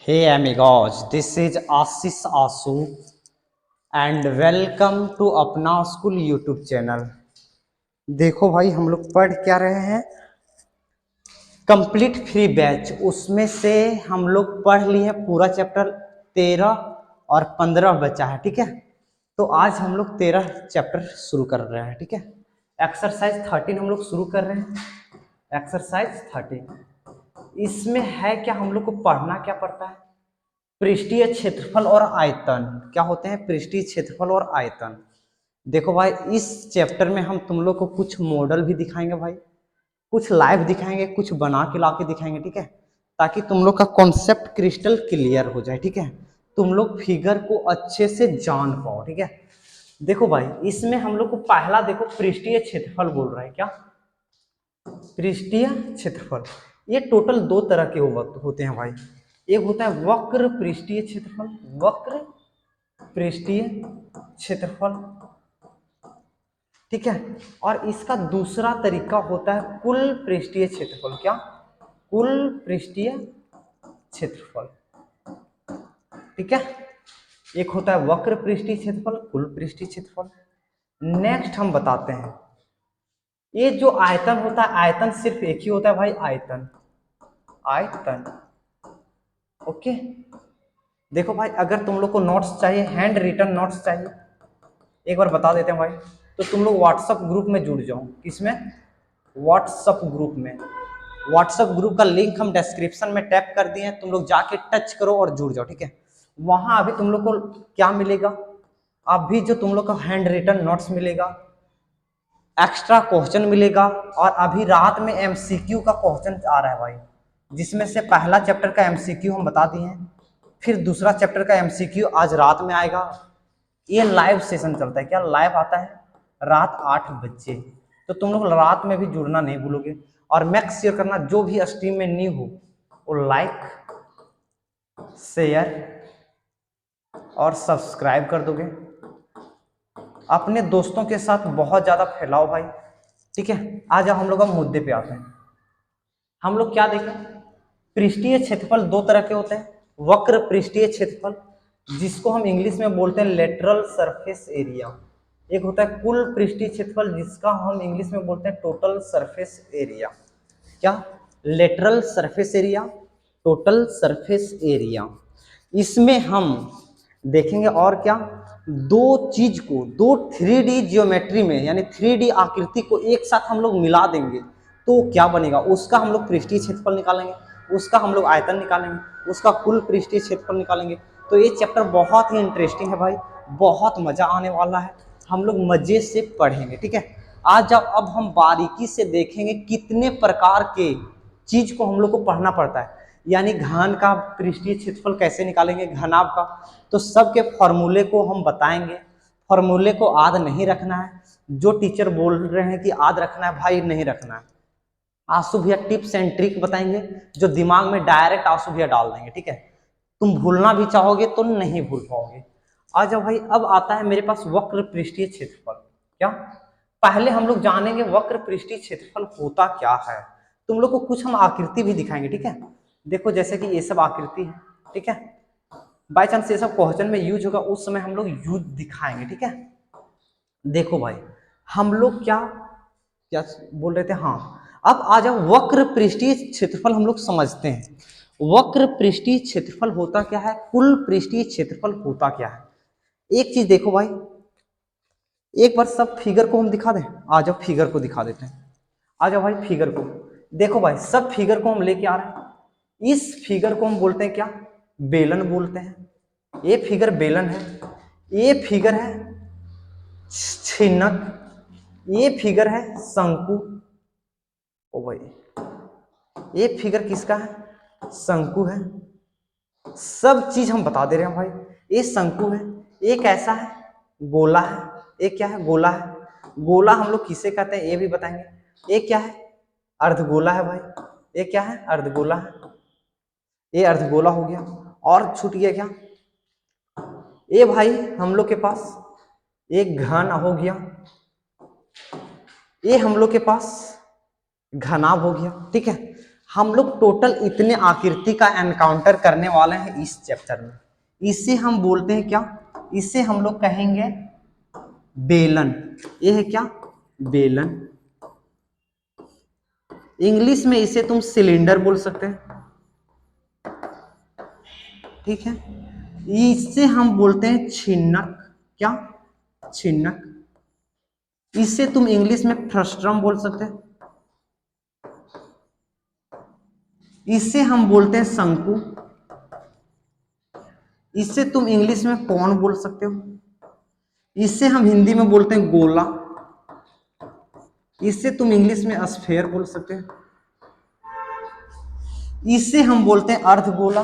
Hey amigos, this is Ashish Asu and welcome to अपना school YouTube channel. देखो भाई हम लोग पढ़ क्या रहे हैं, कंप्लीट फ्री बैच। उसमें से हम लोग पढ़ लिए हैं पूरा चैप्टर 13 और 15 बचा है, ठीक है। तो आज हम लोग 13 चैप्टर शुरू कर रहे हैं, ठीक है। एक्सरसाइज 13 हम लोग शुरू कर रहे हैं। एक्सरसाइज 13 इसमें है क्या, हम लोग को पढ़ना क्या पड़ता है, पृष्ठीय क्षेत्रफल और आयतन। क्या होते हैं पृष्ठीय क्षेत्रफल और आयतन। देखो भाई इस चैप्टर में हम तुम लोग को कुछ मॉडल भी दिखाएंगे भाई, कुछ लाइव दिखाएंगे, कुछ बना के ला के दिखाएंगे, ठीक है, ताकि तुम लोग का कॉन्सेप्ट क्रिस्टल क्लियर हो जाए, ठीक है। तुम लोग फिगर को अच्छे से जान पाओ, ठीक है। देखो भाई इसमें हम लोग को पहला देखो पृष्ठीय क्षेत्रफल बोल रहा है। क्या पृष्ठीय क्षेत्रफल, ये टोटल दो तरह के होते हैं भाई। एक होता है वक्र पृष्ठीय क्षेत्रफल, वक्र पृष्ठीय क्षेत्रफल, ठीक है। और इसका दूसरा तरीका होता है कुल पृष्ठीय क्षेत्रफल। क्या कुल पृष्ठीय क्षेत्रफल, ठीक है। एक होता है वक्र पृष्ठीय क्षेत्रफल, कुल पृष्ठीय क्षेत्रफल। नेक्स्ट हम बताते हैं ये जो आयतन होता है, आयतन सिर्फ एक ही होता है भाई, आयतन, आयतन, ओके। देखो भाई अगर तुम लोग को नोट्स चाहिए, हैंड रिटन नोट्स चाहिए, एक बार बता देते हैं भाई, तो तुम लोग व्हाट्सएप ग्रुप में जुड़ जाओ। किसमें? व्हाट्सएप ग्रुप में। व्हाट्सएप ग्रुप का लिंक हम डिस्क्रिप्शन में टैप कर दिए हैं, तुम लोग जाके टच करो और जुड़ जाओ, ठीक है। वहां अभी तुम लोग को क्या मिलेगा, अभी जो तुम लोग का हैंड रिटन नोट्स मिलेगा, एक्स्ट्रा क्वेश्चन मिलेगा, और अभी रात में एमसीक्यू का क्वेश्चन आ रहा है भाई, जिसमें से पहला चैप्टर का एमसीक्यू हम बता दिए हैं, फिर दूसरा चैप्टर का एमसीक्यू आज रात में आएगा। ये लाइव सेशन चलता है, क्या लाइव आता है रात 8 बजे। तो तुम लोग रात में भी जुड़ना नहीं भूलोगे, और मेक श्योर करना जो भी स्ट्रीम में न्यू हो वो लाइक, शेयर और सब्सक्राइब कर दोगे। अपने दोस्तों के साथ बहुत ज्यादा फैलाओ भाई, ठीक है। आज हम लोग अब मुद्दे पे आते हैं। हम लोग क्या देखें, पृष्ठीय क्षेत्रफल दो तरह के होते हैं, वक्र पृष्ठीय क्षेत्रफल जिसको हम इंग्लिश में बोलते हैं लेटरल सरफेस एरिया, एक होता है कुल पृष्ठीय क्षेत्रफल जिसका हम इंग्लिश में बोलते हैं टोटल सरफेस एरिया। क्या lateral surface area, total surface area. इसमें हम देखेंगे और क्या, दो चीज को, दो 3D ज्योमेट्री में यानी 3D आकृति को एक साथ हम लोग मिला देंगे तो क्या बनेगा, उसका हम लोग पृष्ठीय क्षेत्रफल निकालेंगे, उसका हम लोग आयतन निकालेंगे, उसका कुल पृष्ठीय क्षेत्रफल निकालेंगे। तो ये चैप्टर बहुत ही इंटरेस्टिंग है भाई, बहुत मजा आने वाला है, हम लोग मजे से पढ़ेंगे, ठीक है। आज जब अब हम बारीकी से देखेंगे कितने प्रकार के चीज को हम लोग को पढ़ना पड़ता है, यानी घन का पृष्ठीय क्षेत्रफल कैसे निकालेंगे, घनाभ का, तो सबके फॉर्मूले को हम बताएंगे। फॉर्मूले को याद नहीं रखना है, जो टीचर बोल रहे हैं कि याद रखना है भाई, नहीं रखना है। आंसू भैया टिप्स एंड ट्रिक बताएंगे जो दिमाग में डायरेक्ट आंसू भैया डाल देंगे, ठीक है। तुम भूलना भी चाहोगे तो नहीं भूल पाओगे। आ जाओ भाई, अब आता है मेरे पास वक्र पृष्ठीय क्षेत्रफल। क्या पहले हम लोग जानेंगे वक्र पृष्ठीय क्षेत्रफल होता क्या है। तुम लोग को कुछ हम आकृति भी दिखाएंगे, ठीक है। देखो जैसे कि ये सब आकृति है, ठीक है। बाई चांस ये सब क्वेश्चन में यूज होगा, उस समय हम लोग यूज दिखाएंगे, ठीक है। देखो भाई हम लोग क्या क्या बोल रहे थे, हाँ। अब आ जाओ वक्र पृष्ठीय क्षेत्रफल हम लोग समझते हैं। वक्र पृष्ठीय क्षेत्रफल होता क्या है, कुल पृष्ठीय क्षेत्रफल होता क्या है। एक चीज देखो भाई, एक बार सब फिगर को हम दिखा दें, आ जाओ फिगर को दिखा देते हैं। आ जाओ भाई फिगर को देखो भाई, सब फिगर को हम लेके आ रहे हैं। इस फिगर को हम बोलते हैं क्या, बेलन बोलते हैं। ये फिगर बेलन है, ये फिगर है छिन्नक, ये फिगर है शंकु। ओ भाई ये फिगर किसका है, शंकु है। सब चीज हम बता दे रहे हैं भाई, ये शंकु है, एक ऐसा है गोला है, एक क्या है गोला है। गोला हम लोग किसे कहते हैं ये भी बताएंगे। एक क्या है अर्धगोला है भाई, ये क्या है अर्धगोला है, ये अर्धगोला हो गया। और छूट गया क्या, ये भाई हम लोग के पास एक घन हो गया, ये हम लोग के पास घनाभ हो गया, ठीक है। हम लोग टोटल इतने आकृति का एनकाउंटर करने वाले हैं इस चैप्टर में। इसे हम बोलते हैं क्या, इसे हम लोग कहेंगे बेलन। ये है क्या, बेलन। इंग्लिश में इसे तुम सिलेंडर बोल सकते हैं, ठीक है। इसे हम बोलते हैं छिन्नक, क्या, छिन्नक। इसे तुम इंग्लिश में फ्रस्ट्रम बोल सकते हैं। इसे हम बोलते हैं शंकु। इसे तुम इंग्लिश में कौन बोल सकते हो। इसे हम हिंदी में बोलते हैं गोला। इसे तुम इंग्लिश में स्फेयर बोल सकते हो। इसे हम बोलते हैं अर्धगोला,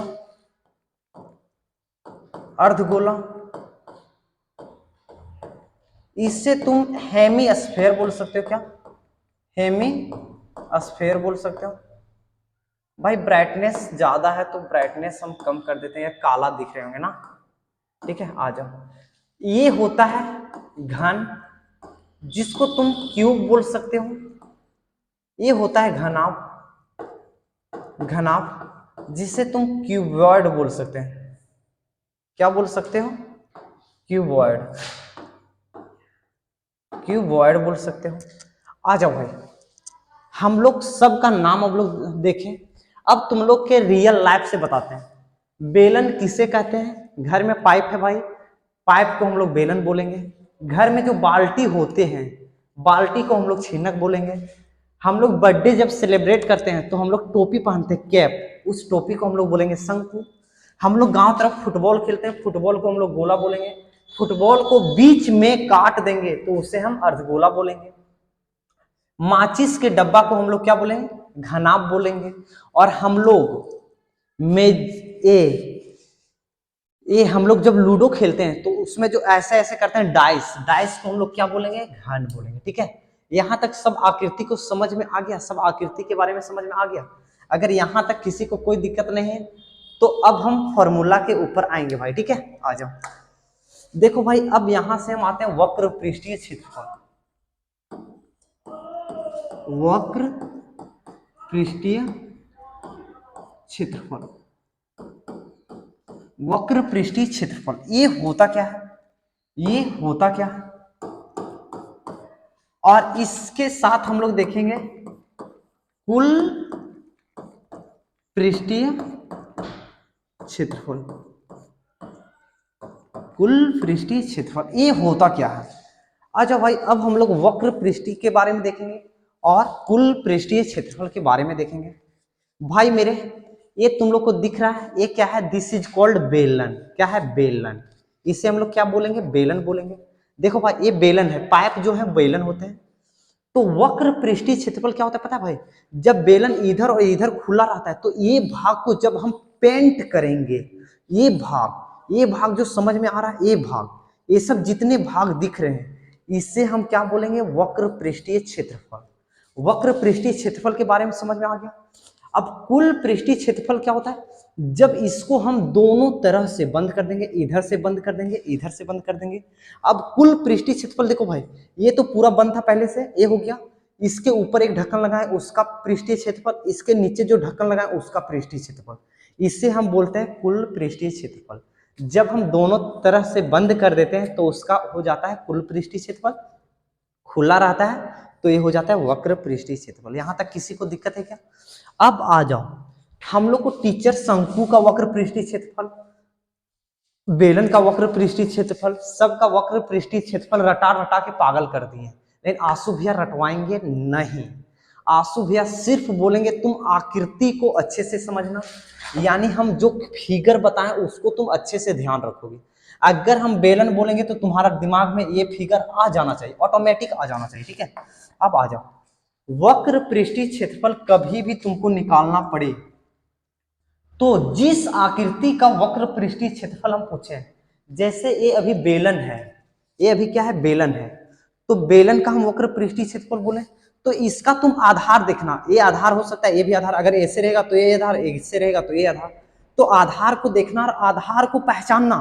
अर्धगोला। इसे तुम हेमी स्फेयर बोल सकते हो, क्या, हेमी स्फेयर बोल सकते हो। भाई ब्राइटनेस ज्यादा है तो ब्राइटनेस हम कम कर देते हैं, काला दिख रहे होंगे ना, ठीक है। आ जाओ, ये होता है घन, जिसको तुम क्यूब बोल सकते हो। ये होता है घनाभ, घनाभ, जिसे तुम क्यूबॉइड बोल सकते हैं। क्या बोल सकते हो, क्यूबॉइड, क्यूबॉइड बोल सकते हो। आ जाओ भाई, हम लोग सबका नाम अब लोग देखें। अब तुम लोग के रियल लाइफ से बताते हैं बेलन किसे कहते हैं। घर में पाइप है भाई, पाइप को हम लोग बेलन बोलेंगे। घर में जो बाल्टी होते हैं, बाल्टी को हम लोग छिनक बोलेंगे। हम लोग बर्थडे जब सेलिब्रेट करते हैं तो हम लोग टोपी पहनते हैं, कैप, उस टोपी को हम लोग बोलेंगे शंकु। हम लोग गांव तरफ फुटबॉल खेलते हैं, फुटबॉल को हम लोग गोला बोलेंगे। फुटबॉल को बीच में काट देंगे तो उसे हम अर्धगोला बोलेंगे। माचिस के डब्बा को हम लोग क्या बोलेंगे, घनाभ बोलेंगे। और हम लोग मेज ये हम लोग जब लूडो खेलते हैं तो उसमें जो ऐसे ऐसे करते हैं डाइस, डाइस को हम लोग क्या बोलेंगे, घन बोलेंगे, ठीक है। यहां तक सब आकृति को समझ में आ गया, सब आकृति के बारे में समझ में आ गया। अगर यहां तक किसी को कोई दिक्कत नहीं है तो अब हम फॉर्मूला के ऊपर आएंगे भाई, ठीक है। आ जाओ, देखो भाई, अब यहां से हम आते हैं वक्र पृष्ठीय क्षेत्रफल। वक्र पृष्ठीय क्षेत्रफल, वक्र पृष्ठीय क्षेत्रफल, ये होता क्या है, ये होता क्या है। और इसके साथ हम लोग देखेंगे कुल पृष्ठीय क्षेत्रफल, कुल पृष्ठीय क्षेत्रफल, ये होता क्या है। अच्छा भाई, अब हम लोग वक्र पृष्ठीय के बारे में देखेंगे और कुल पृष्ठीय क्षेत्रफल के बारे में देखेंगे। भाई मेरे, ये तुम लोग को दिख रहा है, ये क्या है, दिस इज कॉल्ड बेलन। क्या है, बेलन। इसे हम लोग क्या बोलेंगे, बेलन बोलेंगे। देखो भाई, ये बेलन है, पाइप जो है बेलन होते हैं। तो वक्र पृष्ठीय क्षेत्रफल क्या होता है पता है भाई, जब बेलन इधर और इधर खुला रहता है तो ये भाग को जब हम पेंट करेंगे, ये भाग जो समझ में आ रहा है, ये भाग, ये सब जितने भाग दिख रहे हैं, इससे हम क्या बोलेंगे, वक्र पृष्ठीय क्षेत्रफल। वक्र पृष्ठीय क्षेत्रफल के बारे में समझ में आ गया। अब कुल पृष्ठीय क्षेत्रफल क्या होता है, जब इसको हम दोनों तरह से बंद कर देंगे, इधर से बंद कर देंगे, इधर से बंद कर देंगे। अब कुल पृष्ठीय क्षेत्रफल देखो भाई, ये तो पूरा बंद था पहले से, ये हो गया। इसके ऊपर एक ढक्कन लगा है, उसका पृष्ठीय क्षेत्रफल, इसके नीचे जो ढक्कन लगा है उसका पृष्ठीय क्षेत्रफल, इससे हम बोलते हैं कुल पृष्ठीय क्षेत्रफल। जब हम दोनों तरह से बंद कर देते हैं तो उसका हो जाता है कुल पृष्ठीय क्षेत्रफल, खुला रहता है तो ये हो जाता है वक्र पृष्ठीय क्षेत्रफल। यहां तक किसी को दिक्कत है क्या। अब आ जाओ, हम लोग को टीचर शंकु का वक्र पृष्ठीय क्षेत्रफल, बेलन का वक्र पृष्ठीय क्षेत्रफल, सबका वक्र पृष्ठीय क्षेत्रफल रटा रटा के पागल कर दिए, लेकिन आंसू भैया रटवाएंगे नहीं। आंसू भैया सिर्फ बोलेंगे तुम आकृति को अच्छे से समझना, यानी हम जो फिगर बताएं उसको तुम अच्छे से ध्यान रखोगे। अगर हम बेलन बोलेंगे तो तुम्हारा दिमाग में ये फिगर आ जाना चाहिए, ऑटोमेटिक आ जाना चाहिए, ठीक है। अब आ जाओ, वक्र पृष्ठीय क्षेत्रफल कभी भी तुमको निकालना पड़े तो जिस आकृति का वक्र पृष्ठीय क्षेत्रफल हम पूछे, जैसे ये अभी बेलन है, ये अभी क्या है, बेलन है, तो बेलन का हम वक्र पृष्ठीय क्षेत्रफल बोले तो इसका तुम आधार देखना, ये आधार हो सकता है, ये भी आधार, अगर ऐसे रहेगा तो ये आधार, इससे रहेगा तो ये आधार। तो आधार को देखना और आधार को पहचानना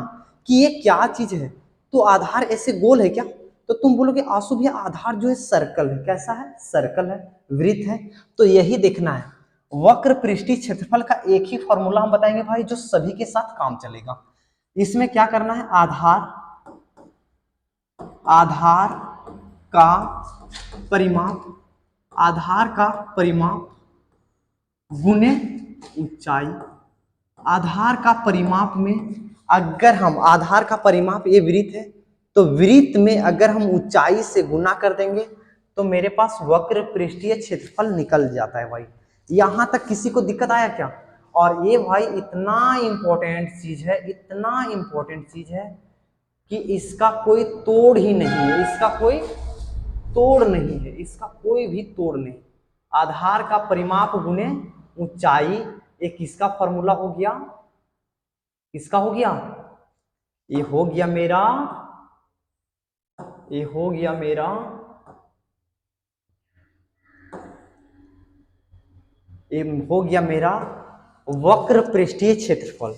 कि ये क्या चीज है। तो आधार ऐसे गोल है क्या, तो तुम बोलोगे आंसू भैया आधार जो है सर्कल है, कैसा है, सर्कल है, वृत्त है, तो यही देखना है। वक्र पृष्ठीय क्षेत्रफल का एक ही फॉर्मूला हम बताएंगे भाई जो सभी के साथ काम चलेगा। इसमें क्या करना है, आधार का परिमाप, आधार का परिमाप गुने ऊंचाई। आधार का परिमाप में अगर हम, आधार का परिमाप ये वृत्त है, तो वृत्त में अगर हम ऊंचाई से गुना कर देंगे तो मेरे पास वक्र पृष्ठीय क्षेत्रफल निकल जाता है भाई। यहां तक किसी को दिक्कत आया क्या? और ये भाई इतना इंपॉर्टेंट चीज है, इतना इंपॉर्टेंट चीज है कि इसका कोई तोड़ ही नहीं है, इसका कोई तोड़ नहीं है, इसका कोई भी तोड़ नहीं। आधार का परिमाप गुने ऊंचाई, एक किसका फॉर्मूला हो गया, किसका हो गया, ये हो गया मेरा, ये हो गया मेरा, ये हो गया मेरा वक्र पृष्ठीय क्षेत्रफल।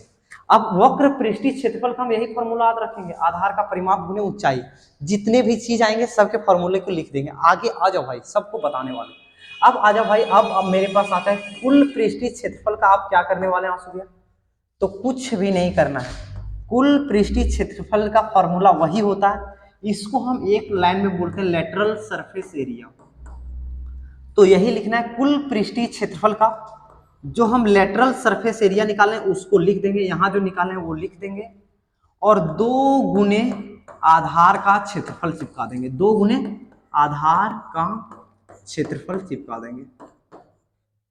अब वक्र पृष्ठीय क्षेत्रफल का हम यही फॉर्मूला याद रखेंगे, आधार का परिमाप गुने ऊंचाई। जितने भी चीज आएंगे सबके फॉर्मूले को लिख देंगे। आगे आ जाओ भाई, सबको बताने वाले। अब आ जाओ भाई, अब मेरे पास आता है कुल पृष्ठीय क्षेत्रफल का। आप क्या करने वाले हैं आंसू भैया? तो कुछ भी नहीं करना है, कुल पृष्ठीय क्षेत्रफल का फॉर्मूला वही होता है, इसको हम एक लाइन में बोलते हैं लेटरल सरफेस एरिया। तो यही लिखना है, कुल पृष्ठीय क्षेत्रफल का जो हम लेटरल सरफेस एरिया निकालें उसको लिख देंगे, यहां जो निकालें वो लिख देंगे, और 2 गुने आधार का क्षेत्रफल चिपका देंगे, 2 गुने आधार का क्षेत्रफल चिपका देंगे,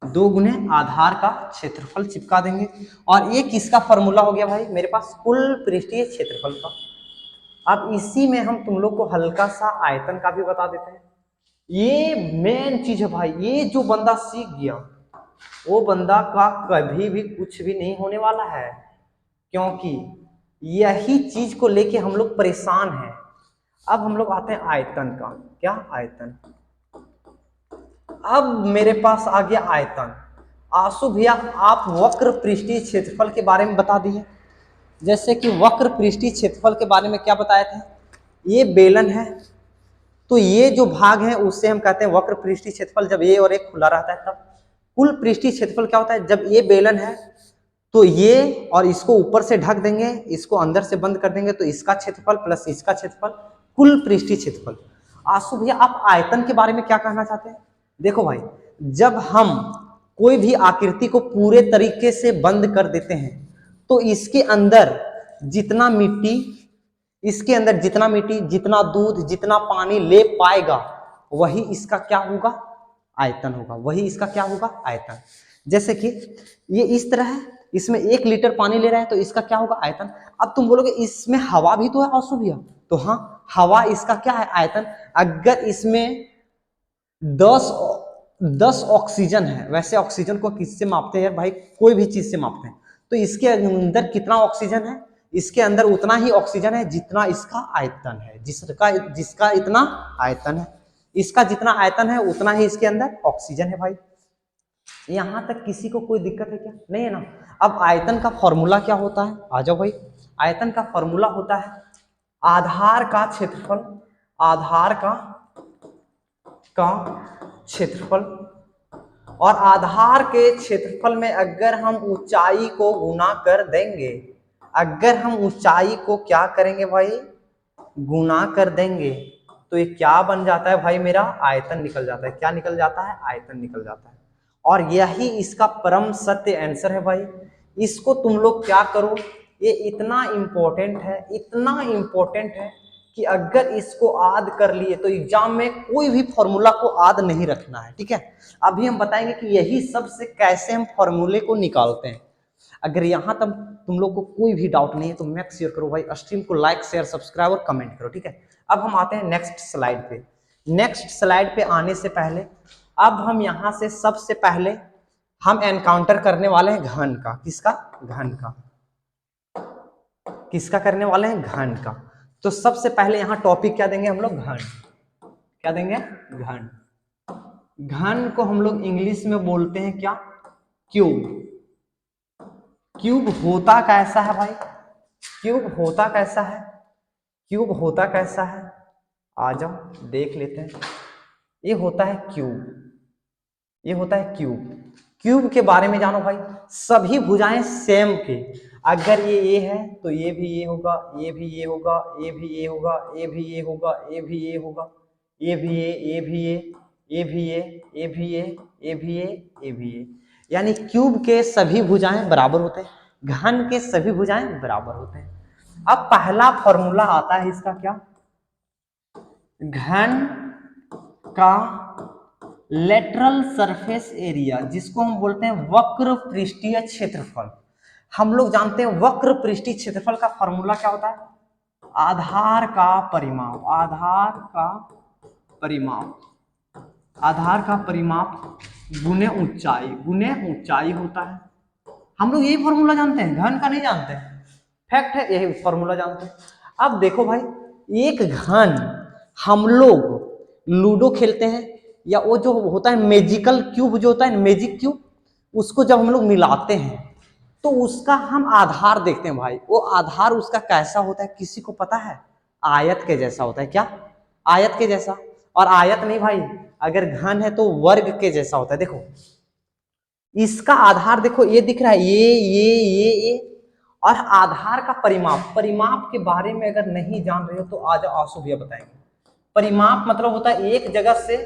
2 गुने आधार का क्षेत्रफल चिपका देंगे। और ये किसका फॉर्मूला हो गया भाई मेरे पास? कुल पृष्ठीय क्षेत्रफल का। अब इसी में हम तुम लोग को हल्का सा आयतन का भी बता देते हैं। ये मेन चीज है भाई, ये जो बंदा सीख गया वो बंदा का कभी भी कुछ भी नहीं होने वाला है, क्योंकि यही चीज को लेके हम लोग परेशान हैं। अब हम लोग आते हैं आयतन का। क्या आयतन? अब मेरे पास आ गया आयतन। आंसू भैया आप वक्र पृष्ठीय क्षेत्रफल के बारे में बता दिए। जैसे कि वक्र पृष्ठीय क्षेत्रफल के बारे में क्या बताए थे? ये बेलन है, तो ये जो भाग है उससे हम कहते हैं वक्र पृष्ठीय क्षेत्रफल। जब ये और एक खुला रहता है तब। कुल पृष्ठीय क्षेत्रफल क्या होता है? जब ये बेलन है तो ये और इसको ऊपर से ढक देंगे, इसको अंदर से बंद कर देंगे, तो इसका क्षेत्रफल प्लस इसका क्षेत्रफल, कुल पृष्ठीय क्षेत्रफल। आंसू भैया आप आयतन के बारे में क्या कहना चाहते हैं? देखो भाई, जब हम कोई भी आकृति को पूरे तरीके से बंद कर देते हैं तो इसके अंदर जितना मिट्टी, इसके अंदर जितना मिट्टी, जितना दूध, जितना पानी ले पाएगा वही इसका क्या होगा? आयतन होगा। वही इसका क्या होगा? आयतन। जैसे कि ये इस तरह है, इसमें 1 लीटर पानी ले रहा है तो इसका क्या होगा? आयतन। अब तुम बोलोगे इसमें हवा भी तो है आंसू भैया, तो हाँ, हवा इसका क्या है? आयतन। अगर इसमें 10 ऑक्सीजन है, वैसे ऑक्सीजन को किससे मापते हैं यार भाई? कोई भी चीज से मापते हैं, तो इसके अंदर कितना ऑक्सीजन है? इसके अंदर उतना ही ऑक्सीजन है जितना इसका आयतन है, जिसका इतना आयतन है, इसका जितना आयतन है उतना ही इसके अंदर ऑक्सीजन है भाई। यहां तक किसी को कोई दिक्कत है क्या? नहीं है ना। अब आयतन का फॉर्मूला क्या होता है? आ जाओ भाई, आयतन का फॉर्मूला होता है आधार का क्षेत्रफल, आधार का क्षेत्रफल, और आधार के क्षेत्रफल में अगर हम ऊंचाई को गुना कर देंगे, अगर हम ऊंचाई को क्या करेंगे भाई? गुना कर देंगे, तो ये क्या बन जाता है भाई? मेरा आयतन निकल जाता है। क्या निकल जाता है? आयतन निकल जाता है। और यही इसका परम सत्य आंसर है भाई। इसको तुम लोग क्या करो, ये इतना इंपॉर्टेंट है, इतना इंपॉर्टेंट है कि अगर इसको याद कर लिए तो एग्जाम में कोई भी फॉर्मूला को याद नहीं रखना है, ठीक है। अभी हम बताएंगे कि यही सबसे कैसे हम फॉर्मूले को निकालते हैं। अगर यहां तक तुम लोग को कोई भी डाउट नहीं है तो मैक शेयर करो भाई, स्ट्रीम को लाइक शेयर सब्सक्राइब और कमेंट करो, ठीक है। अब हम आते हैं नेक्स्ट स्लाइड पे। नेक्स्ट स्लाइड पे आने से पहले अब हम यहां से सबसे पहले हम एनकाउंटर करने वाले हैं घन का। किसका? घन का। किसका करने वाले हैं? घन का। तो सबसे पहले यहां टॉपिक क्या देंगे हम लोग? घन। क्या देंगे? घन। घन को हम लोग इंग्लिश में बोलते हैं क्या? क्यूब। क्यूब होता कैसा है भाई? क्यूब होता कैसा है? क्यूब होता कैसा है? आ जाओ देख लेते हैं। ये होता है क्यूब, ये होता है क्यूब। क्यूब के बारे में जानो भाई, सभी भुजाएं सेम के, अगर ये ए है तो ये भी ये होगा, ये भी ये होगा, ये भी ये होगा, ये भी ये होगा, ये भी ये होगा, ये भी ये भी ये भी ये भी ये भी ये भी ये, यानी क्यूब के सभी भुजाएं बराबर होते हैं, घन के सभी भुजाएं बराबर होते हैं। अब पहला फॉर्मूला आता है इसका क्या, घन का लेटरल सरफेस एरिया, जिसको हम बोलते हैं वक्र पृष्ठीय क्षेत्रफल। हम लोग जानते हैं वक्र पृष्ठीय क्षेत्रफल का फॉर्मूला क्या होता है, आधार का परिमाप, आधार का परिमाप गुने ऊंचाई होता है। हम लोग यही फॉर्मूला जानते हैं, घन का नहीं जानते हैं, फैक्ट है, यही फॉर्मूला जानते हैं। अब देखो भाई, एक घन, हम लोग लूडो खेलते हैं, या वो जो होता है मैजिकल क्यूब, जो होता है मैजिक क्यूब, उसको जब हम लोग मिलाते हैं तो उसका हम आधार देखते हैं भाई, वो आधार उसका कैसा होता है किसी को पता है, आयत के जैसा होता है। क्या, आयत के जैसा, और आयत नहीं भाई, अगर घन है तो वर्ग के जैसा होता है। देखो इसका आधार देखो, ये दिख रहा है, ये और आधार का परिमाप के बारे में अगर नहीं जान रहे हो तो आज आंसू भैया बताएंगे। परिमाप मतलब होता है एक जगह से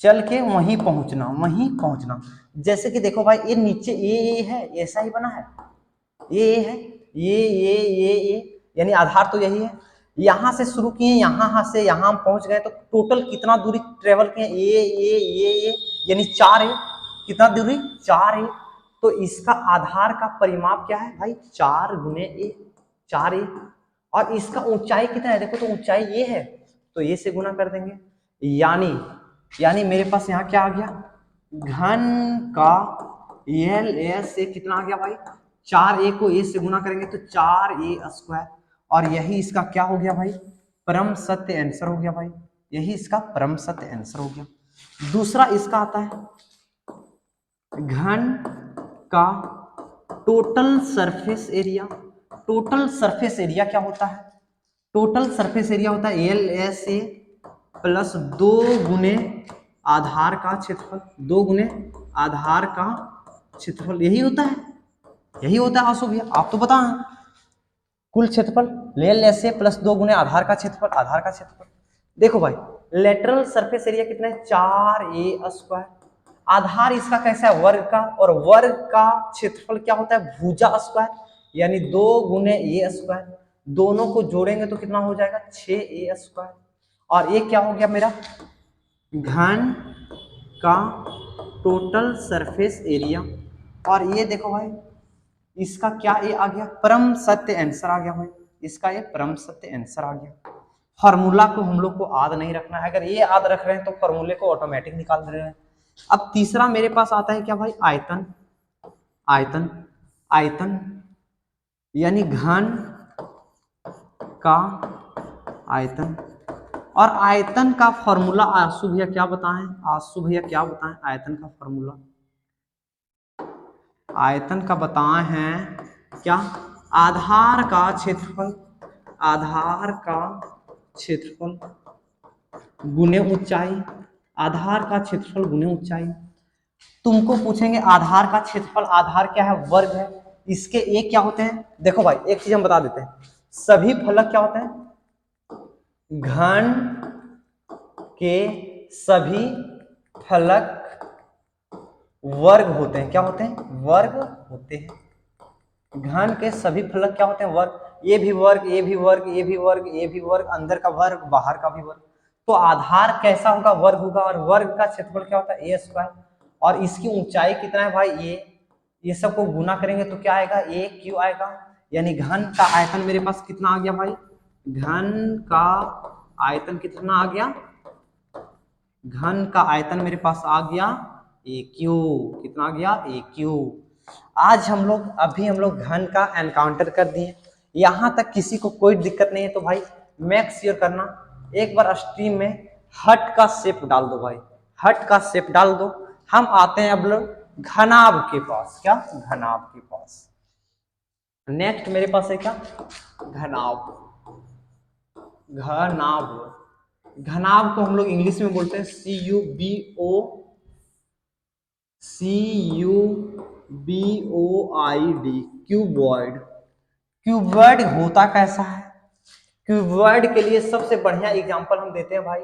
चल के वहीं पहुंचना। जैसे कि देखो भाई, ये नीचे ये है, ऐसा ही बना है, ये है, ये यानी आधार तो यही है। यहां से शुरू किए, यहां से यहां हम पहुंच गए, तो टोटल कितना दूरी ट्रेवल किए, ये यानी 4 ए, कितना दूरी 4 ए। तो इसका आधार का परिमाप क्या है भाई, 4 गुने ए, 4 ए। और इसका ऊंचाई कितना है, देखो तो ऊंचाई ये है, तो ये से गुना कर देंगे, यानी मेरे पास यहाँ क्या आ गया, घन का एल एस से कितना आ गया भाई, 4a को a से गुना करेंगे तो 4a², और यही इसका क्या हो गया भाई, परम सत्य आंसर हो गया भाई, यही इसका परम सत्य आंसर हो गया। दूसरा इसका आता है घन का total surface area. Total surface area क्या होता है, टोटल सरफेस एरिया होता है एल एस ए प्लस 2 गुने आधार का क्षेत्रफल, 2 गुने आधार का क्षेत्रफल, यही होता है आंसू भैया, आप तो बता कुल क्षेत्रफल एल एस ए प्लस 2 गुने आधार का क्षेत्रफल। देखो भाई, लेटरल सरफेस एरिया कितना है, 4a²। आधार इसका कैसा है, वर्ग का, और वर्ग का क्षेत्रफल क्या होता है, भुजा स्क्वायर, यानी 2 गुने a²। दोनों को जोड़ेंगे तो कितना हो जाएगा, 6a²। और ये क्या हो गया मेरा, घन का टोटल सरफेस एरिया। और ये देखो भाई, इसका क्या ये आ गया, परम सत्य आंसर आ गया भाई, इसका ये परम सत्य आंसर आ गया। फार्मूला को हम लोग को याद नहीं रखना है, अगर ये याद रख रहे हैं तो फार्मूले को ऑटोमेटिक निकाल दे रहे हैं। अब तीसरा मेरे पास आता है क्या भाई, आयतन यानी घन का आयतन। और आयतन का फॉर्मूला आंसू भैया क्या बताएं, आयतन का फॉर्मूला, आयतन का बताए हैं क्या, आधार का क्षेत्रफल गुने ऊंचाई, आधार का क्षेत्रफल गुने ऊंचाई। तुमको पूछेंगे आधार का क्षेत्रफल, आधार क्या है, वर्ग है, इसके एक क्या होते हैं, देखो भाई एक चीज हम बता देते हैं, सभी फलक क्या होते हैं, घन के सभी फलक वर्ग होते हैं, क्या होते हैं, वर्ग होते हैं। घन के सभी फलक क्या होते हैं, वर्ग, ये भी वर्ग, ये भी वर्ग, ये भी वर्ग, ये भी वर्ग, अंदर का वर्ग, बाहर का भी वर्ग। तो आधार कैसा होगा, वर्ग होगा, और वर्ग का क्षेत्रफल क्या होता है, a²। और इसकी ऊंचाई कितना है भाई, ये सब को गुना करेंगे तो क्या आएगा, a³ आएगा। यानी घन का आयतन मेरे पास कितना आ गया भाई, घन का आयतन कितना आ गया, घन का आयतन मेरे पास आ गया AQ, कितना आ गया, AQ। आज हम लोग घन का एनकाउंटर कर दिए, यहां तक किसी को कोई दिक्कत नहीं है तो भाई मेक श्योर करना, एक बार स्ट्रीम में हट का शेप डाल दो भाई, हट का शेप डाल दो। हम आते हैं अब लोग घनाभ के पास, क्या, घनाभ के पास। नेक्स्ट मेरे पास है क्या, घनाभ। घनाभ। घनाभ को हम लोग इंग्लिश में बोलते हैं CUBOID, क्यूबॉइड। क्यूबॉइड होता कैसा है? क्यूबॉइड के लिए सबसे बढ़िया एग्जांपल हम देते हैं भाई,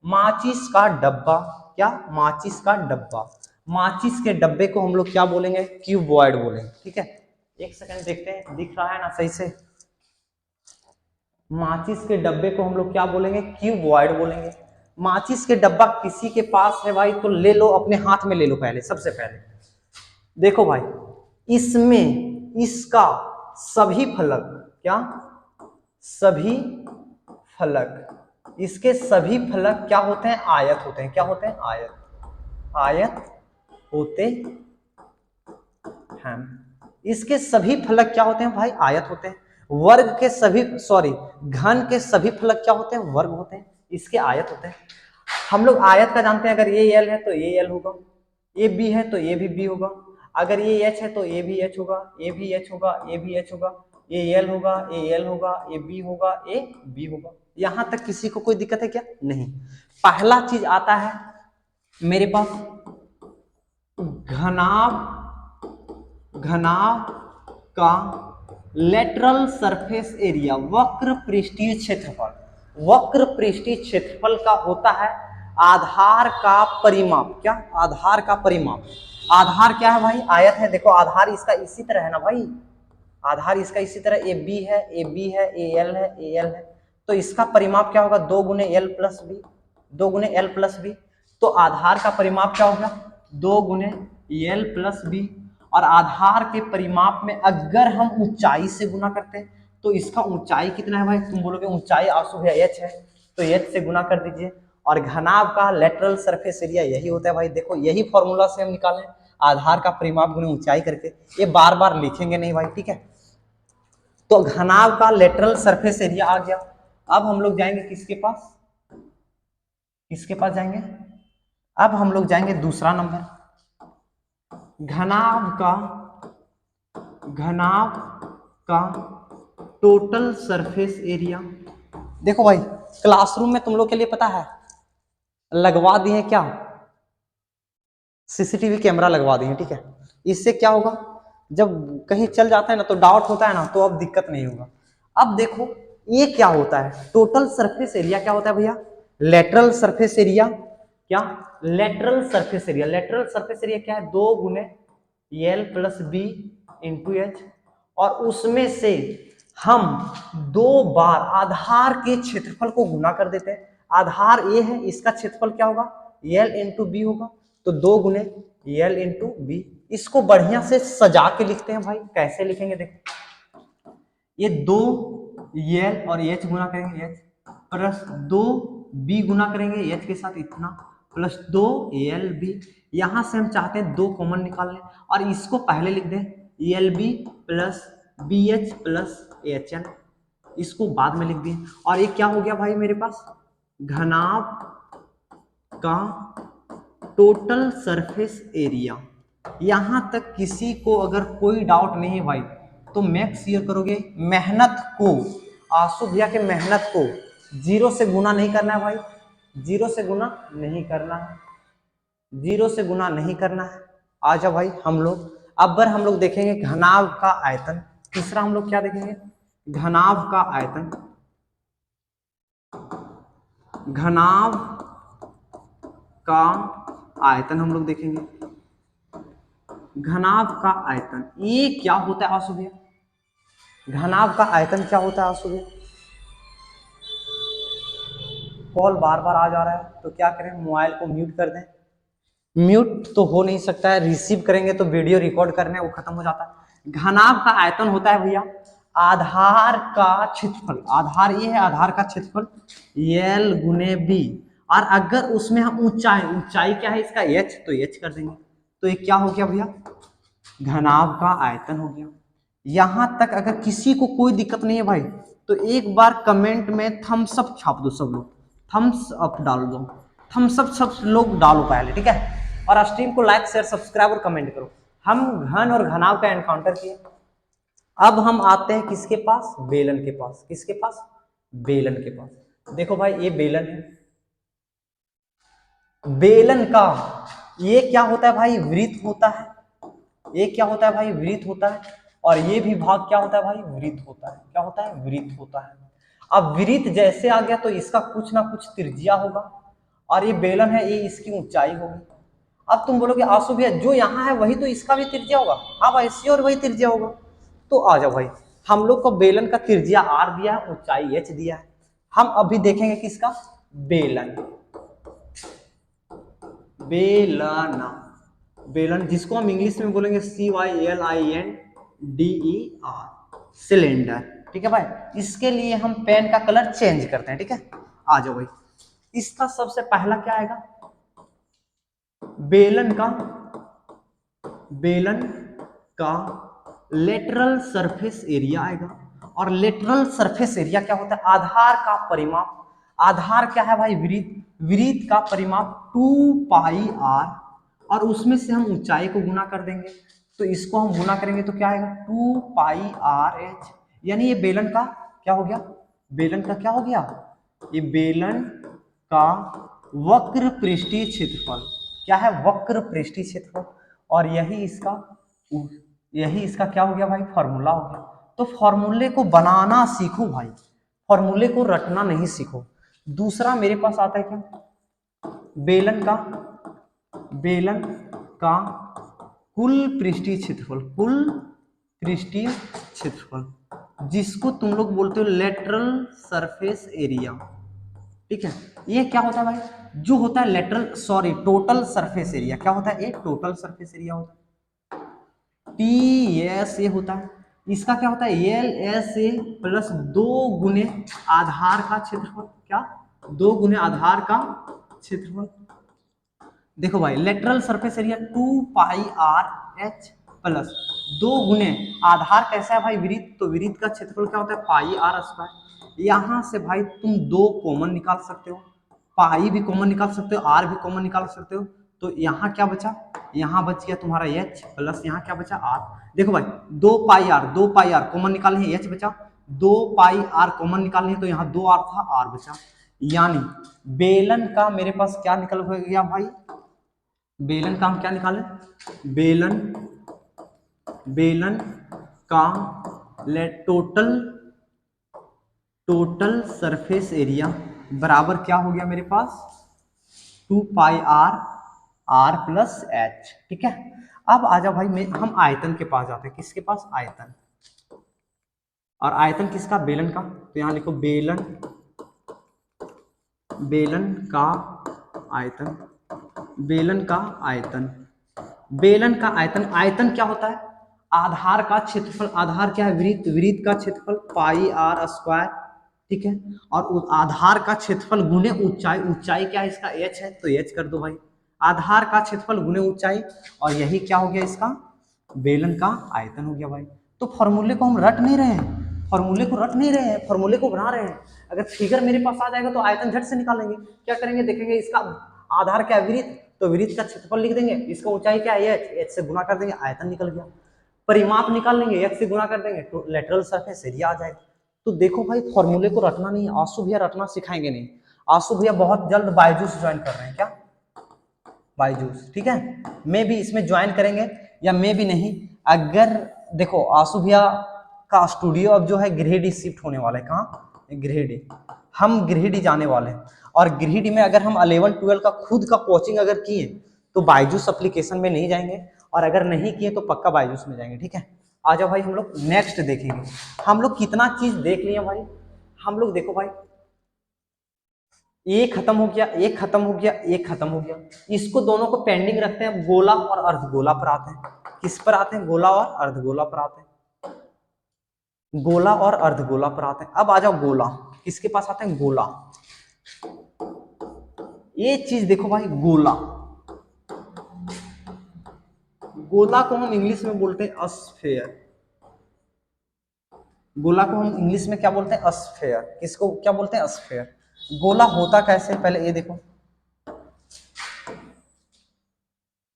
माचिस का डब्बा। क्या? माचिस का डब्बा। माचिस के डब्बे को हम लोग क्या बोलेंगे? क्यूबॉइड बोलेंगे। ठीक है, एक सेकंड देखते हैं दिख रहा है ना सही से। माचिस के डब्बे को हम लोग क्या बोलेंगे? क्यूबॉइड बोलेंगे। माचिस के डब्बा किसी के पास है भाई तो ले लो, अपने हाथ में ले लो पहले, सबसे पहले देखो भाई, इसमें इसका सभी फलक, क्या? सभी फलक, इसके सभी फलक क्या होते हैं? आयत होते हैं। क्या होते हैं? आयत। आयत होते हैं। इसके सभी फलक क्या होते हैं भाई? आयत होते हैं। वर्ग के सभी, सॉरी, घन के सभी फलक क्या होते हैं? वर्ग होते हैं। इसके आयत होते हैं। हम लोग आयत का जानते हैं, अगर ये एल है तो ये एल होगा, ये बी है तो ये भी बी होगा, अगर ये एच है तो ये भी एच होगा, ये भी एच होगा, ये भी एच होगा, ये एल होगा, ये एल होगा, ये बी होगा, ये बी होगा। यहां तक किसी को कोई दिक्कत है क्या? नहीं। पहला चीज आता है मेरे पास घनाभ। घनाभ का लेटरल सरफेस एरिया, वक्र पृष्ठीय क्षेत्रफल। वक्र पृष्ठीय क्षेत्रफल का होता है आधार का परिमाप। क्या? आधार का परिमाप। आधार क्या है भाई? आयत है। देखो आधार इसका इसी तरह है ना भाई, आधार इसका इसी तरह ए बी है, ए बी है, ए एल है, ए एल है, तो इसका परिमाप क्या होगा? 2 गुने एल प्लस बी, 2 गुने एल प्लस बी। तो आधार का परिमाप क्या होगा? 2 गुने एल प्लस बी। और आधार के परिमाप में अगर हम ऊंचाई से गुना करते हैं तो इसका ऊंचाई कितना है भाई? तुम बोलोगे ऊंचाई आंसू है एच है, तो एच से गुना कर दीजिए। और घनाभ का लेटरल सरफेस एरिया यही होता है भाई। देखो यही फॉर्मूला से हम निकालें, आधार का परिमाप गुने ऊंचाई करके। ये बार बार लिखेंगे नहीं भाई, ठीक है। तो घनाभ का लेटरल सरफेस एरिया आ गया। अब हम लोग जाएंगे किसके पास? किसके पास जाएंगे? अब हम लोग जाएंगे दूसरा नंबर, घनाभ का, घनाभ का टोटल सरफेस एरिया। देखो भाई क्लासरूम में तुम लोग के लिए पता है लगवा दिए क्या? सीसीटीवी कैमरा लगवा दिए, ठीक है। इससे क्या होगा, जब कहीं चल जाता है ना तो डाउट होता है ना, तो अब दिक्कत नहीं होगा। अब देखो ये क्या होता है? टोटल सरफेस एरिया क्या होता है भैया? Lateral surface area. क्या? Lateral surface area. Lateral surface area क्या है? 2 गुने L plus B into H. और उसमें से हम 2 बार आधार के क्षेत्रफल को गुना कर देते हैं। आधार ए है, इसका क्षेत्रफल क्या होगा? एल इंटू बी होगा, तो 2 गुने एल इंटू बी। इसको बढ़िया से सजा के लिखते हैं भाई। कैसे लिखेंगे? देखो ये 2 एल और एच गुना करेंगे, एच प्लस 2 बी गुना करेंगे एच के साथ इतना, प्लस 2 एल बी। यहां से हम चाहते हैं 2 कॉमन निकाल लें और इसको पहले लिख दें L B plus B H plus H N, इसको बाद में लिख दिए। और ये क्या हो गया भाई मेरे पास? घनाभ का टोटल सरफेस एरिया। यहां तक किसी को अगर कोई डाउट नहीं है भाई तो मेक श्योर करोगे मेहनत को, आंसू भैया के मेहनत को 0 से गुना नहीं करना है भाई, 0 से गुना नहीं करना है, 0 से गुना नहीं करना है। आ जाओ भाई हम लोग अब हम लोग देखेंगे घनाभ का आयतन। तीसरा हम लोग क्या देखेंगे? घनाभ का आयतन। घनाभ का आयतन हम लोग देखेंगे। घनाभ का आयतन ये क्या होता है आंसू भैया? घनाभ का आयतन क्या होता है आंसू भैया? कॉल बार बार आ जा रहा है तो क्या करें? मोबाइल को म्यूट कर दें। म्यूट तो हो नहीं सकता है, रिसीव करेंगे तो वीडियो रिकॉर्ड करने वो खत्म हो जाता है। घनाभ का आयतन होता है भैया आधार का क्षेत्रफल। आधार ये है, आधार का क्षेत्रफल एल गुने बी। और अगर उसमें हम ऊंचाई, ऊंचाई क्या है इसका? एच, तो एच कर देंगे। तो ये क्या हो गया भैया? घनाभ का आयतन हो गया। यहां तक अगर किसी को कोई दिक्कत नहीं है भाई तो एक बार कमेंट में थम्स अप छाप दो, सब लोग थम्स अप डाल दो, थम्स अप सब लोग डालो पहले, ठीक है। और स्ट्रीम को लाइक शेयर सब्सक्राइब और कमेंट करो। हम घन और घनाभ का एनकाउंटर किए। अब हम आते हैं किसके पास? बेलन के पास। किसके पास? बेलन के पास। देखो भाई ये बेलन है, बेलन का ये क्या होता है भाई, वृत्त होता है। ये क्या होता है भाई, वृत्त होता है। और ये भी भाग क्या होता है भाई, वृत्त होता है। क्या होता है, वृत्त होता है। अब वृत्त जैसे आ गया तो इसका कुछ ना कुछ त्रिज्या होगा, और ये बेलन है, ये इसकी ऊंचाई होगी। अब तुम बोलोगे आंसू भैया जो यहाँ है वही तो इसका भी त्रिज्या होगा। हाँ भाई श्योर वही त्रिज्या होगा। तो आ जाओ भाई, हम लोग को बेलन का त्रिज्या r दिया है, ऊंचाई h दिया है। हम अभी देखेंगे किसका, बेलन। बेलना, बेलन जिसको हम इंग्लिश में बोलेंगे CYLINDER, सिलेंडर। ठीक है भाई, इसके लिए हम पेन का कलर चेंज करते हैं। ठीक है, आ जाओ भाई, इसका सबसे पहला क्या आएगा, बेलन का, बेलन का लेटरल सरफेस एरिया आएगा। और लेटरल सरफेस एरिया क्या होता है, आधार का परिमाप। आधार क्या है भाई, वृत्त, वृत्त का परिमाप 2πr, और उसमें से हम ऊंचाई को गुना कर देंगे। तो इसको हम गुना करेंगे तो क्या आएगा, 2πrh। यानी ये बेलन का क्या हो गया, बेलन का क्या हो गया, ये बेलन का वक्र पृष्ठीय क्षेत्रफल। क्या है, वक्र पृष्ठीय क्षेत्रफल। और यही इसका क्या हो गया भाई, फॉर्मूला हो गया। तो फॉर्मूले को बनाना सीखो भाई, फॉर्मूले को रटना नहीं सीखो। दूसरा मेरे पास आता है क्या, बेलन का, बेलन का कुल पृष्ठीय क्षेत्रफल, कुल पृष्ठीय क्षेत्रफल, जिसको तुम लोग बोलते हो लेटरल सरफेस एरिया। ठीक है, ये क्या होता है भाई, जो होता है lateral, sorry total surface area. क्या होता है, ये टोटल सरफेस एरिया होता है। TSA होता है, इसका क्या होता है, LSA प्लस 2 गुने आधार का क्षेत्रफल। क्या, 2 गुने आधार का क्षेत्रफल। देखो भाई lateral surface area 2πrh plus 2 गुने आधार कैसा है भाई, वृत्त, तो वृत्त का क्षेत्रफल क्या होता है, πr²। यहां से भाई तुम 2 कॉमन निकाल सकते हो, पाई भी कॉमन निकाल सकते हो, r भी कॉमन निकाल सकते हो। तो यहाँ क्या बचा, यहाँ बच गया तुम्हारा h प्लस यहाँ क्या बचा r। देखो भाई 2πr कॉमन निकालने h बचा, 2πr कॉमन निकालने तो यहाँ 2r था, r बचा। यानी बेलन का मेरे पास क्या निकल गया भाई, बेलन का हम क्या निकालें, बेलन, बेलन का टोटल सरफेस एरिया बराबर क्या हो गया मेरे पास, 2πr प्लस h। ठीक है, अब आ जाओ भाई हम आयतन के पास जाते हैं। किसके पास, आयतन। और आयतन किसका, बेलन का। तो यहां लिखो बेलन, बेलन का आयतन, बेलन का आयतन, बेलन का आयतन। आयतन क्या होता है, आधार का क्षेत्रफल। आधार क्या है, वृत्त, वृत्त का क्षेत्रफल πr²। ठीक है, और आधार का क्षेत्रफल गुने ऊंचाई, ऊंचाई क्या है इसका, h है, तो h कर दो भाई। आधार का क्षेत्रफल गुने ऊंचाई, और यही क्या हो गया इसका, बेलन का आयतन हो गया भाई। तो फॉर्मूले को हम रट नहीं रहे हैं, फॉर्मूले को रट नहीं रहे हैं, फॉर्मूले को बना रहे हैं। अगर फिगर मेरे पास आ जाएगा तो आयतन झट से निकालेंगे। क्या करेंगे, देखेंगे इसका आधार क्या है, वृत्त, तो वृत्त का क्षेत्रफल लिख देंगे, इसका ऊंचाई क्या है, h से गुना कर देंगे, आयतन निकल गया। परिमाप निकाल लेंगे, h से गुना कर देंगे, तो लेटरल सरफेस एरिया आ जाएगा। तो देखो भाई फॉर्मूले को रटना नहीं, आंसू भैया रटना सिखाएंगे नहीं। आंसू भैया बहुत जल्द बायजूस ज्वाइन कर रहे हैं, क्या बायजूस। ठीक है, मैं भी इसमें ज्वाइन करेंगे या मैं भी नहीं। अगर देखो आंसू भैया का स्टूडियो अब जो है गिरिडीह शिफ्ट होने वाला है। कहाँ, गिरिडीह। हम गिरिडीह जाने वाले हैं, और गिरिडीह में अगर हम 11-12 का खुद का कोचिंग अगर किए तो बायजूस एप्लीकेशन में नहीं जाएंगे, और अगर नहीं किए तो पक्का बायजूस में जाएंगे। ठीक है, आ जाओ भाई हम लोग नेक्स्ट देखेंगे। हम लोग कितना चीज देख लिए भाई, हम लोग देखो भाई, ये खत्म हो गया, ये खत्म हो गया, ये खत्म हो गया। इसको दोनों को पेंडिंग रखते हैं, गोला और अर्धगोला पर आते हैं। किस पर आते हैं, गोला और अर्धगोला पर आते हैं, गोला और अर्धगोला पर आते हैं। अब आ जाओ गोला, किसके पास आते हैं, गोला। ये चीज देखो भाई, गोला, गोला को हम इंग्लिश में बोलते हैं स्फेयर। गोला को हम इंग्लिश में क्या बोलते हैं, स्फेयर। किसको क्या बोलते हैं, स्फेयर। गोला होता कैसे, पहले ये देखो,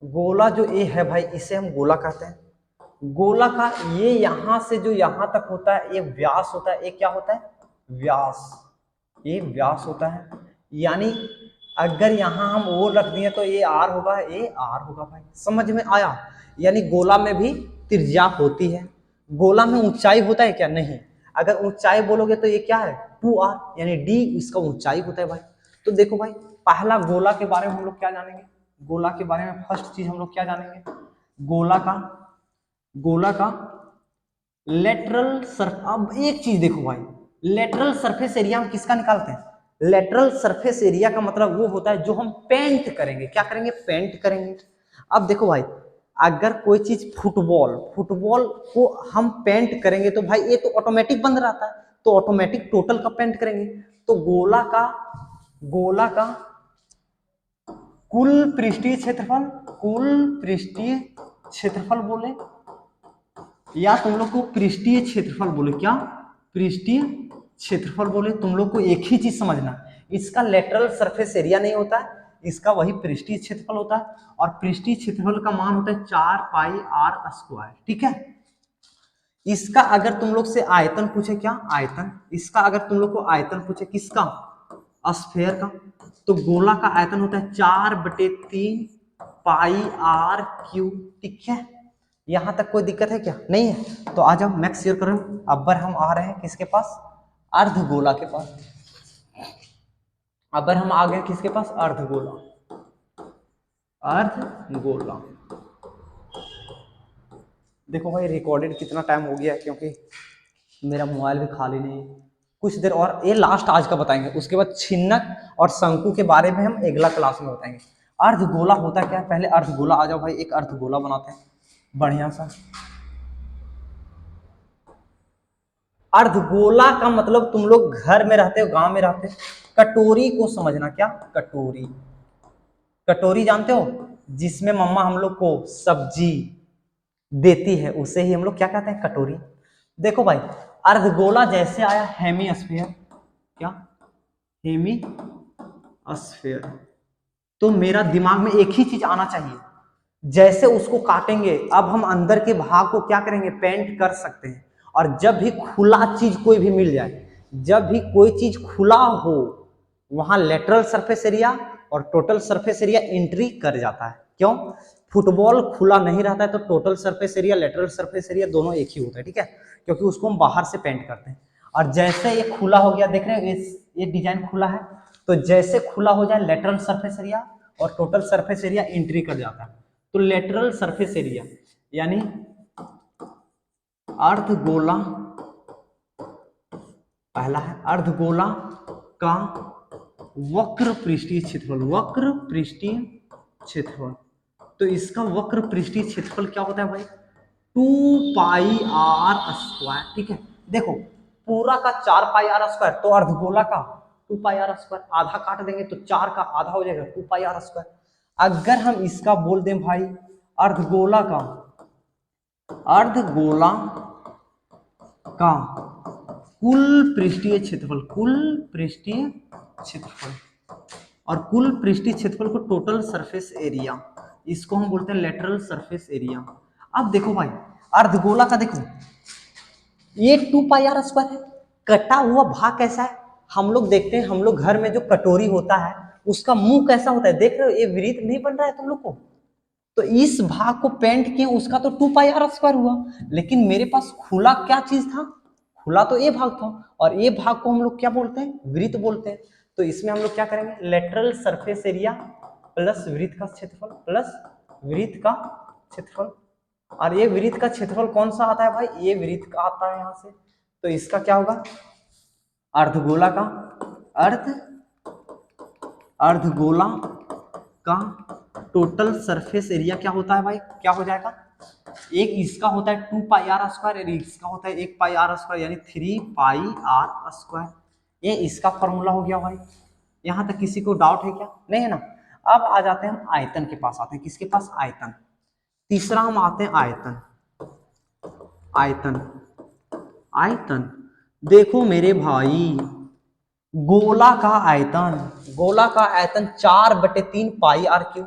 गोला जो ये है भाई, इसे हम गोला कहते हैं। गोला का ये यहां से जो यहां तक होता है, ये व्यास होता है। ये क्या होता है, व्यास। ये व्यास होता है, यानी अगर यहाँ हम ओ रख दिए तो ये आर होगा, ये आर होगा भाई, समझ में आया। यानी गोला में भी त्रिज्या होती है। गोला में ऊंचाई होता है क्या? नहीं। अगर ऊंचाई बोलोगे तो ये क्या है? 2r, यानी d इसका ऊंचाई होता है भाई। तो देखो भाई, पहला गोला के बारे में हम लोग क्या जानेंगे? गोला के बारे में फर्स्ट चीज हम लोग क्या जानेंगे? गोला का लेटरल सरफेस। अब एक चीज देखो भाई, लेटरल सरफेस एरिया हम किसका निकालते हैं? लेटरल सरफेस एरिया का मतलब वो होता है जो हम पेंट करेंगे। क्या करेंगे? पेंट करेंगे। अब देखो भाई, अगर कोई चीज फुटबॉल को हम पेंट करेंगे तो भाई ये तो ऑटोमेटिक बंद रहता है, तो ऑटोमेटिक टोटल का पेंट करेंगे। तो गोला का कुल पृष्ठीय क्षेत्रफल बोले, या तुम लोग को पृष्ठीय क्षेत्रफल बोले। क्या? पृष्ठीय क्षेत्रफल बोले। तुम लोग को एक ही चीज समझना, इसका लेटरल सरफेस एरिया नहीं होता है, इसका वही पृष्ठीय क्षेत्रफल होता है। और पृष्ठीय क्षेत्रफल का मान होता है 4πr²। ठीक है। इसका अगर तुम लोग से आयतन पूछे, क्या आयतन, इसका अगर तुम लोग को आयतन पूछे किसका? स्फीयर का, तो गोला का आयतन होता है 4/3πr³। ठीक है। यहां तक कोई दिक्कत है क्या? नहीं है। तो आ जाओ, मैक्स शेयर करो। अब हम आ रहे हैं किसके पास? अर्धगोला के पास। अब हम आ गए किसके पास? अर्धगोला। देखो भाई, रिकॉर्डेड कितना टाइम हो गया है, क्योंकि मेरा मोबाइल भी खाली नहीं है। कुछ देर और, ये लास्ट आज का बताएंगे, उसके बाद छिन्नक और शंकु के बारे में हम अगला क्लास में बताएंगे। अर्धगोला होता क्या है? पहले अर्धगोला आ जाओ भाई, एक अर्धगोला बनाते हैं बढ़िया सा। अर्धगोला का मतलब, तुम लोग घर में रहते हो, गांव में रहते हो, कटोरी को समझना। क्या? कटोरी जानते हो, जिसमें मम्मा हम लोग को सब्जी देती है, उसे ही हम लोग क्या कहते हैं? कटोरी। देखो भाई, अर्धगोला जैसे आया हेमीस्फीयर। क्या? हेमीस्फीयर। तो मेरा दिमाग में एक ही चीज आना चाहिए, जैसे उसको काटेंगे, अब हम अंदर के भाग को क्या करेंगे? पेंट कर सकते हैं। और जब भी खुला चीज कोई भी मिल जाए, जब भी कोई चीज खुला हो, वहां लेटरल सरफेस एरिया और टोटल सरफेस एरिया एंट्री कर जाता है। क्यों? फुटबॉल खुला नहीं रहता है, तो total surface area, lateral surface area दोनों एक ही होता है। ठीक है, क्योंकि उसको हम बाहर से पेंट करते हैं। और जैसे ये खुला हो गया, देख रहे हैं ये डिजाइन खुला है, तो जैसे खुला हो जाए लेटरल सरफेस एरिया और टोटल सरफेस एरिया एंट्री कर जाता है। तो लेटरल सरफेस एरिया यानी अर्धगोला, पहला है अर्धगोला का वक्र पृष्ठीय क्षेत्रफल। तो इसका वक्र पृष्ठीय क्षेत्रफल क्या होता है भाई? 2πr²। ठीक है। देखो, पूरा का 4πr², तो अर्धगोला का 2πr², आधा काट देंगे तो 4 का आधा हो जाएगा 2πr²। अगर हम इसका बोल दें भाई, अर्धगोला का कुल पृष्ठीय क्षेत्रफल, और कुल पृष्ठीय क्षेत्रफल को टोटल सरफेस एरिया, इसको हम बोलते हैं लेटरल सरफेस एरिया। अब देखो भाई, अर्धगोला का देखो, ये 2πr² है, कटा हुआ भाग कैसा है? हम लोग देखते हैं, हम लोग घर में जो कटोरी होता है, उसका मुंह कैसा होता है? देख रहे हो, ये वृत्त नहीं बन रहा है तुम लोग को? तो इस भाग को पेंट किए, उसका तो 2πr² हुआ, लेकिन मेरे पास खुला क्या चीज था? खुला तो ये भाग था, और ये भाग को हम लोग क्या बोलते हैं? वृत्त बोलते हैं। तो इसमें हम लोग क्या करेंगे? लेटरल सरफेस एरिया प्लस वृत्त का क्षेत्रफल। और ये वृत्त का क्षेत्रफल कौन सा आता है भाई? ये वृत्त का आता है यहां से। तो इसका क्या होगा? अर्धगोला का टोटल सरफेस एरिया क्या होता है भाई? क्या हो जाएगा? एक इसका होता है 2πr², और इसका होता है 1πr², यानी 3πr²। ये इसका फॉर्मूला हो गया भाई। यहां तक किसी को डाउट है क्या? नहीं है ना। अब आ जाते हैं हम आयतन के पास, आते हैं किसके पास? आयतन। तीसरा हम आते हैं आयतन। देखो मेरे भाई, गोला का आयतन 4/3πr³।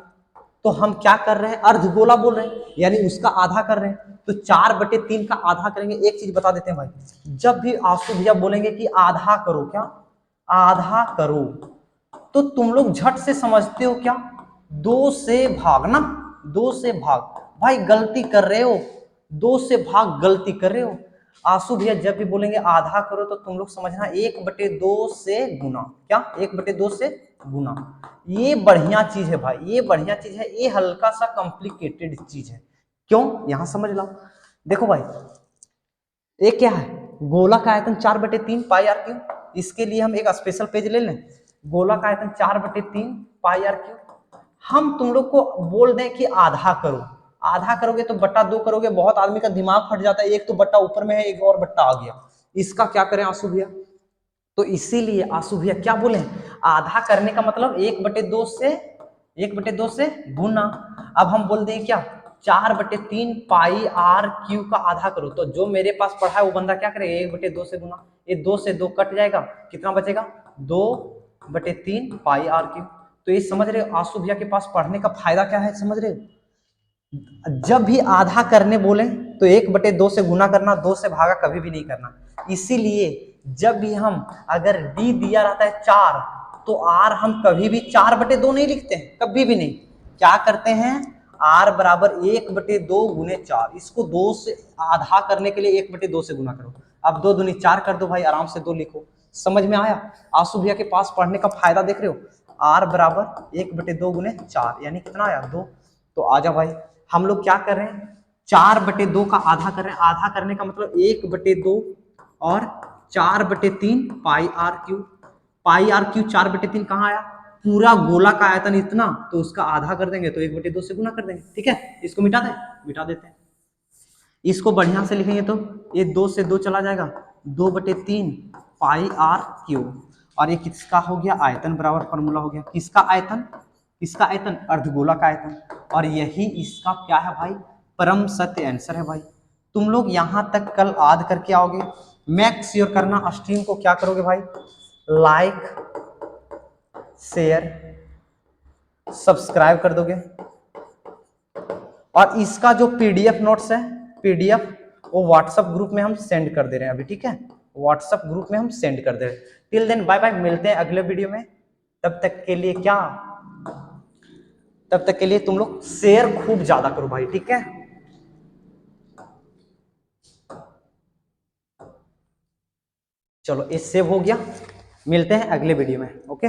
तो हम क्या कर रहे हैं? अर्धगोला बोल रहे हैं, यानी उसका आधा कर रहे हैं, तो 4/3 का आधा करेंगे। एक चीज बता देते हैं भाई, जब भी आंसू भैया बोलेंगे कि आधा करो, क्या आधा करो, तो तुम लोग झट से समझते हो क्या, 2 से भागना, 2 से भाग। भाई गलती कर रहे हो, 2 से भाग गलती कर रहे हो। आंसू भैया जब भी बोलेंगे आधा करो तो तुम लोग समझना 1/2 से गुना, क्या 1/2 से गुना। ये बढ़िया चीज है भाई, ये बढ़िया चीज है, ये हल्का सा कॉम्प्लिकेटेड चीज है। क्यों, यहां समझ लो। देखो भाई ये क्या है, गोला का आयतन 4/3 पाई आर क्यूब। इसके लिए हम एक स्पेशल पेज ले लें। गोला का आयतन 4/3 पाई आर क्यूब। हम तुम लोग को बोल दें कि आधा करो, आधा करोगे तो बट्टा 2 करोगे, बहुत आदमी का दिमाग फट जाता है, एक तो बट्टा ऊपर में है, एक और बट्टा आ गया, इसका क्या करें आंसू भैया। तो इसीलिए आंसू भैया क्या बोले, आधा करने का मतलब 1/2 से गुना। अब हम बोल दें क्या, 4/3 पाई आर क्यू का आधा करो, तो जो मेरे पास पढ़ा है वो बंदा क्या करेगा, 1/2 से गुना, ये 2 से 2 कट जाएगा, कितना बचेगा 2/3 पाई आर क्यू। तो ये समझ रहे हो आंसू भैया के पास पढ़ने का फायदा क्या है, समझ रहे हो। जब भी आधा करने बोले तो 1/2 से गुना करना, 2 से भागा कभी भी नहीं करना। इसीलिए जब भी हम अगर डी दिया रहता है 4 तो आर हम कभी भी 4/2 नहीं लिखते हैं, कभी भी नहीं। क्या करते हैं, आर बराबर 1/2 गुने 4, इसको 2 से आधा करने के लिए 1/2 से गुना करो। अब 2 दूनी 4 कर दो भाई, आराम से 2 लिखो। समझ में आया, आंसू भैया के पास पढ़ने का फायदा देख रहे हो। आर बराबर 1/2 गुने 4 यानी कितना आया 2। तो आजा भाई, हम लोग क्या कर रहे हैं, 4/2 का आधा कर रहे हैं। आधा करने का मतलब 1/2 और 4/3 pi r cube. Pi r cube 4/3 कहाँ आया, पूरा गोला का आयतन इतना, तो उसका आधा कर देंगे तो 1/2 से गुना कर देंगे। ठीक है, इसको मिटा दें, मिटा देते हैं। इसको बढ़िया से लिखेंगे तो ये 2 से 2 चला जाएगा, 2/3 पाई आर क्यू। और ये किसका हो गया, आयतन बराबर फॉर्मूला हो गया, किसका आयतन, किसका आयतन, अर्धगोला का आयतन। और यही इसका क्या है भाई, परम सत्य आंसर है भाई। तुम लोग यहां तक कल याद करके आओगे। मेक श्योर करना स्ट्रीम को क्या करोगे भाई, लाइक शेयर सब्सक्राइब कर दोगे। और इसका जो पीडीएफ नोट्स है, पीडीएफ वो व्हाट्सएप ग्रुप में हम सेंड कर दे रहे हैं अभी, ठीक है, व्हाट्सएप ग्रुप में हम सेंड कर दे रहे हैं। टिल देन बाय बाय, मिलते हैं अगले वीडियो में। तब तक के लिए क्या, तब तक के लिए तुम लोग शेयर खूब ज्यादा करो भाई, ठीक है। चलो ये सेव हो गया, मिलते हैं अगले वीडियो में, ओके।